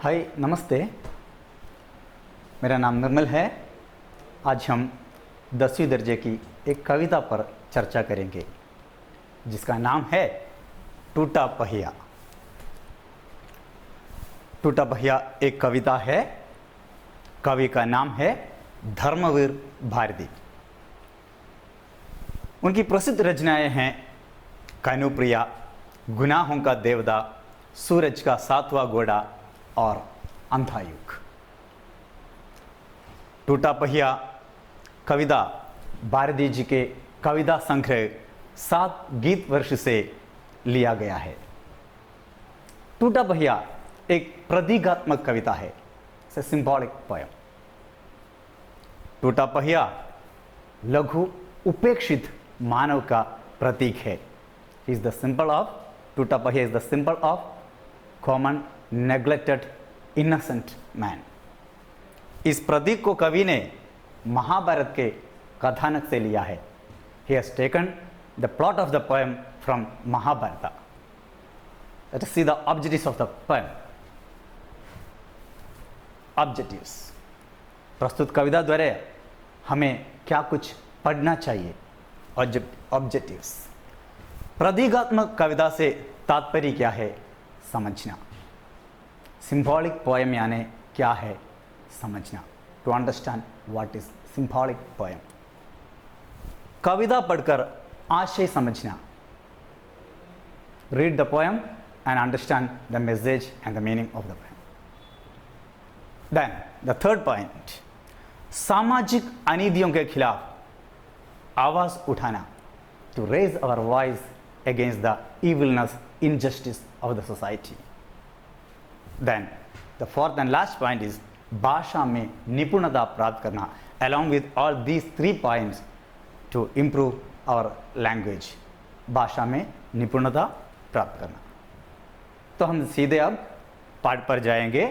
हाय नमस्ते, मेरा नाम निर्मल है। आज हम 10वीं दर्जे की एक कविता पर चर्चा करेंगे जिसका नाम है टूटा पहिया। टूटा पहिया एक कविता है। कवि का नाम है धर्मवीर भारती। उनकी प्रसिद्ध रचनाएं हैं कानुप्रिया, गुनाहों का देवदा, सूरज का सातवां घोड़ा और अंधा युग। टूटा पहिया कविता भारती जी के कविता संग्रह 7 गीत वर्ष से लिया गया है। टूटा पहिया एक प्रतीकात्मक कविता है, सिंबॉलिक पोयम। टूटा पहिया लघु उपेक्षित मानव का प्रतीक है। इज द सिंबल ऑफ टूटा पहिया is the symbol of common neglected innocent man. इस प्रतीक को कवि ने महाभारत के कथानक से लिया है। He has taken the plot of the poem from Mahabharata. Let us see the objectives of the poem. Objectives. प्रस्तुत कविता द्वारा हमें क्या कुछ पढ़ना चाहिए? Objectives. प्रतीकात्मक कविता से तात्पर्य क्या है? समझना। सिंबॉलिक पोएम यानी क्या है? समझना। To understand what is symbolic poem. कविता पढ़कर आशय समझना। Read the poem and understand the message and the meaning of the poem. Then the third point, सामाजिक अनीतियों के खिलाफ आवाज उठाना। To raise our voice against the evilness, injustice of the society. Then the fourth and last point is भाषा में निपुणता प्राप्त करना। Along with all these 3 points to improve our language, भाषा में निपुणता प्राप्त करना। तो हम सीधे अब पाठ पर जाएंगे।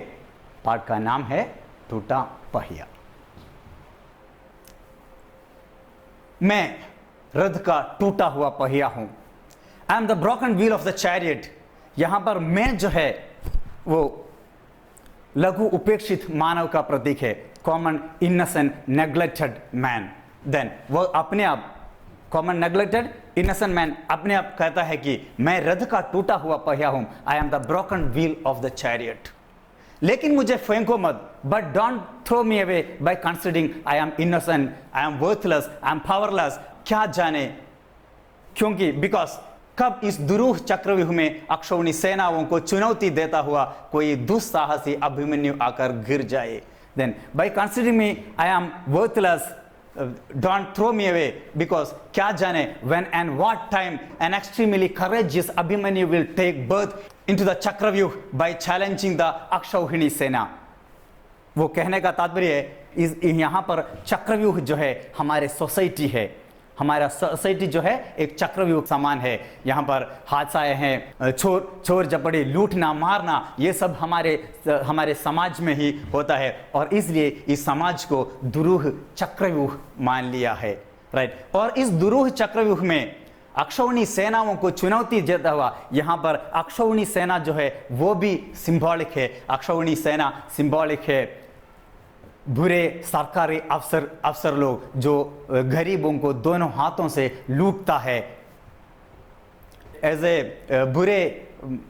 पाठ का नाम है टूटा पहिया। मैं रथ का टूटा हुआ पहिया हूं। I am the broken wheel of the chariot. यहां पर मैं जो है वो लघु उपेक्षित मानव का प्रतीक है। Common innocent neglected man. Then वो अपने आप कॉमन नेग्लेक्टेड इनोसेंट मैन अपने आप कहता है कि मैं रथ का टूटा हुआ पहिया हूं। I am the broken wheel of the chariot. लेकिन मुझे फेंको मत, but don't throw me away by considering I am innocent, I am worthless, I am powerless. क्या जाने क्योंकि बिकॉज कब इस दुरूह चक्रव्यूह में अक्षौणी सेनाओं को चुनौती देता हुआ कोई दुस्साहसी अभिमन्यु आकर गिर जाए। Then by considering me I am worthless, don't throw me away, because क्या जाने when and what time an extremely courageous Abhimanyu will take birth into the Chakravyuh by challenging the Akshauhini सेना। वो कहने का तात्पर्य है यहां पर चक्रव्यूह जो है हमारे सोसाइटी है। हमारा सोसाइटी जो है एक चक्रव्यूह समान है। यहाँ पर हादसाएं हैं, चोर जपड़ी, लूटना, मारना, ये सब हमारे समाज में ही होता है और इसलिए इस समाज को दुरूह चक्रव्यूह मान लिया है। राइट। और इस दुरूह चक्रव्यूह में अक्षौणी सेनाओं को चुनौती देता हुआ यहाँ पर अक्षौणी सेना जो है वो भी सिंबॉलिक है। अक्षौणी सेना सिंबॉलिक है बुरे सरकारी अफसर लोग जो गरीबों को दोनों हाथों से लूटता है। एज ए बुरे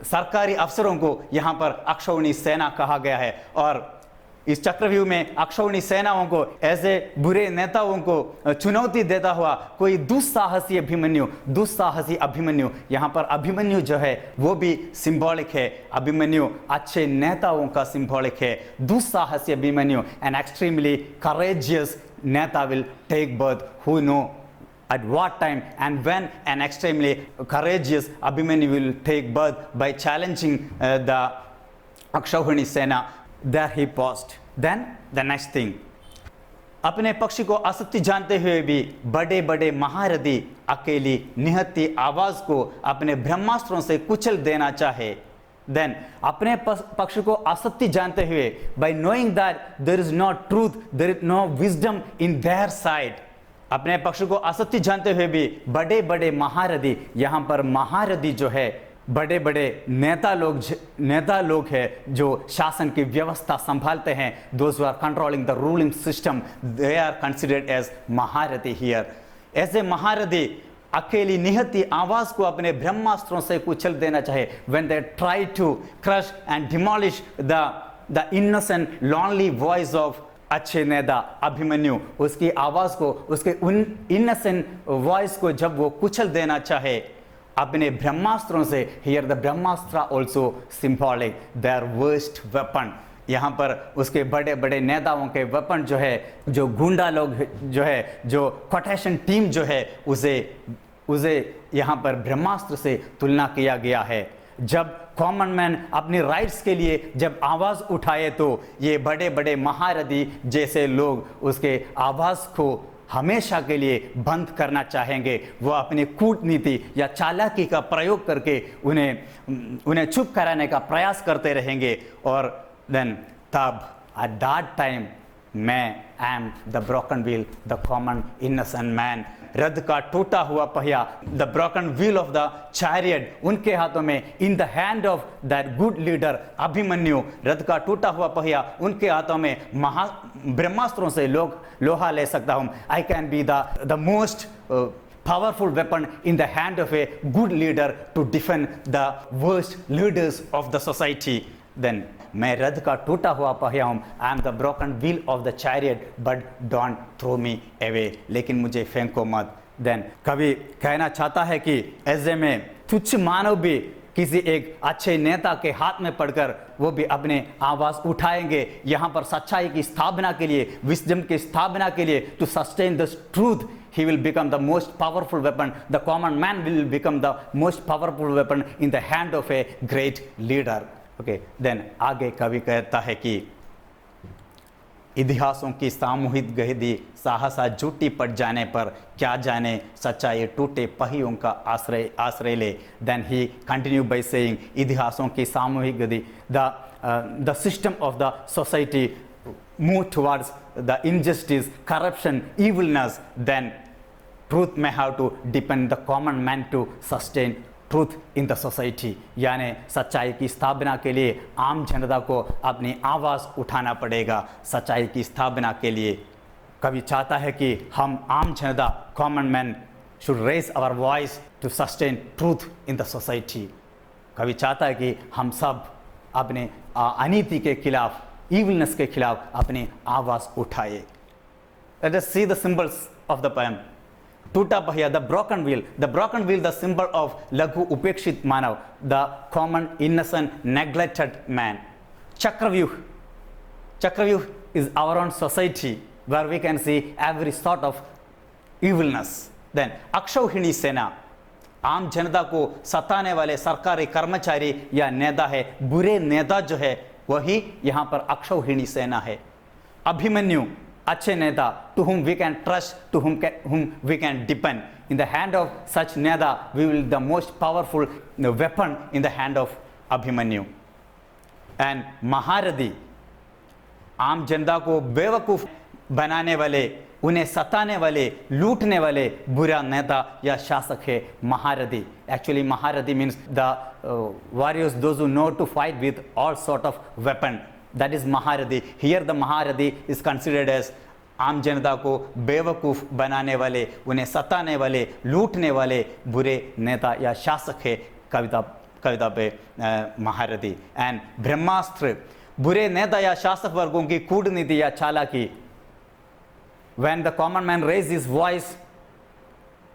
सरकारी अफसरों को यहाँ पर अक्षौणी सेना कहा गया है। और इस चक्रव्यूह में अक्षौणी सेनाओं को एज ए बुरे नेताओं को चुनौती देता हुआ कोई दुस्साहसी अभिमन्यु, यहाँ पर अभिमन्यु जो है वो भी सिंबॉलिक है। अभिमन्यु अच्छे नेताओं का सिंबॉलिक है। दुस्साहसी अभिमन्यु, एन एक्सट्रीमली करेजियस नेता will take birth who know at what time and when an extremely courageous Abhimanyu will take birth by challenging the Akshauhini Sena. There he paused. Then the next thing, अपने पक्ष को असत्य जानते हुए भी बड़े बड़े महारथी अकेली निहत्ती आवाज को अपने ब्रह्मास्त्रों से कुचल देना चाहे। Then अपने पक्ष को असत्य जानते हुए by knowing that there is no truth, there is no wisdom in their side, अपने पक्ष को असत्य जानते हुए भी बड़े बड़े महारथी, यहाँ पर महारथी जो है बड़े बड़े नेता लोग हैं जो शासन की व्यवस्था संभालते हैं, those are controlling the ruling system, they are considered as Maharathi here. ऐसे महारथी अकेली निहत्ती आवाज को अपने ब्रह्मास्त्रों से कुचल देना चाहे, when they try to crush and demolish the innocent lonely voice of अच्छे नेता अभिमन्यु, उसकी आवाज को, उसके उन इनोसेंट वॉइस को जब वो कुचल देना चाहे अपने ब्रह्मास्त्रों से, here the Brahmastra also symbolic their worst weapon. यहाँ पर उसके बड़े बड़े नेताओं के वेपन जो है, जो गुंडा लोग जो है, जो कोटेशन टीम जो है, उसे यहाँ पर ब्रह्मास्त्र से तुलना किया गया है। जब कॉमन मैन अपनी राइट्स के लिए जब आवाज उठाए तो ये बड़े बड़े महारथी जैसे लोग उसके आवाज को हमेशा के लिए बंद करना चाहेंगे। वो अपनी कूटनीति या चालाकी का प्रयोग करके उन्हें चुप कराने का प्रयास करते रहेंगे। और देन तब एट दैट टाइम मैं M the broken wheel, the common innocent man, रथ का टूटा हुआ पहिया, the broken wheel of the chariot उनके हाथों में, in the hand of that good leader Abhimanyu, रथ का टूटा हुआ पहिया उनके हाथों में, ब्रह्मास्त्रों से लोहा ले सकता हूं। I can be the most powerful weapon in the hand of a good leader to defend the worst leaders of the society. Then मैं रथ का टूटा हुआ पहिया हूं, I am the broken wheel of the chariot but don't throw me away, लेकिन मुझे फेंको मत। देन कवि कहना चाहता है कि ऐसे में तुच्छ मानव भी किसी एक अच्छे नेता के हाथ में पड़कर वो भी अपने आवाज उठाएंगे, यहाँ पर सच्चाई की स्थापना के लिए, विजडम की स्थापना के लिए, to sustain the truth he will become the most powerful weapon, the common man will become the most powerful weapon in the hand of a great leader. Okay, then आगे कवि कहता है कि इतिहासों की सामूहिक गहदी साहसा झूठी पड़ जाने पर क्या जाने सच्चाई टूटे पहियों का आश्रय ले। Then he continued by saying इतिहासों की सामूहिक गहदी, the system of the society move towards the injustice, corruption, evilness, then truth may have to depend the common man to sustain truth in the society। यानी सच्चाई की स्थापना के लिए आम जनता को अपनी आवाज़ उठाना पड़ेगा। सच्चाई की स्थापना के लिए कवि चाहता है कि हम आम जनता, common man should raise our voice to sustain truth in the society. कवि चाहता है कि हम सब अपने अनीति के खिलाफ, evilness के खिलाफ अपनी आवाज उठाए। Let us see the symbols of the poem. टूटा पहिया, the broken wheel, the symbol of लघु उपेक्षित मानव, the common innocent neglected man. Chakravyuh is our own society where we can see every sort of evilness. Then अक्षौहिणी सेना, आम जनता को सताने वाले सरकारी कर्मचारी या नेता है, बुरे नेता जो है वही यहाँ पर अक्षौहिणी सेना है। अभिमन्यु अच्छे नेता, to whom we can trust, to whom we can depend. In the hand of such neta we will the most powerful weapon in the hand of Abhimanyu. And महारथी, आम जनता को बेवकूफ बनाने वाले, उन्हें सताने वाले, लूटने वाले बुरा नेता या शासक है महारथी। Actually महारथी means the warriors, those who know to fight with all sort of weapon, that is महारथी। Here the महारथी is considered as आम जनता को बेवकूफ बनाने वाले, उन्हें सताने वाले, लूटने वाले बुरे नेता या शासक है कविता पे महारथी। एंड ब्रह्मास्त्र, बुरे नेता या शासक वर्गों की कूटनीति या चालाकी। When the common man raises his voice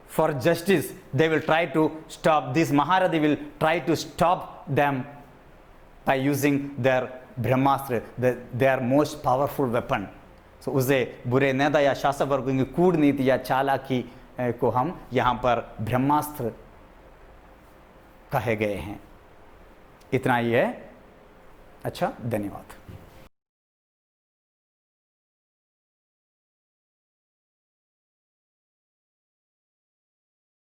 for justice, they will try to stop, this Maharathi will try to stop them by using their brahmastra, their most powerful weapon. So उसे बुरे नेता या शासक वर्गों की कूटनीति या चालाकी को हम यहाँ पर ब्रह्मास्त्र कहे गए हैं। इतना ही है। अच्छा, धन्यवाद।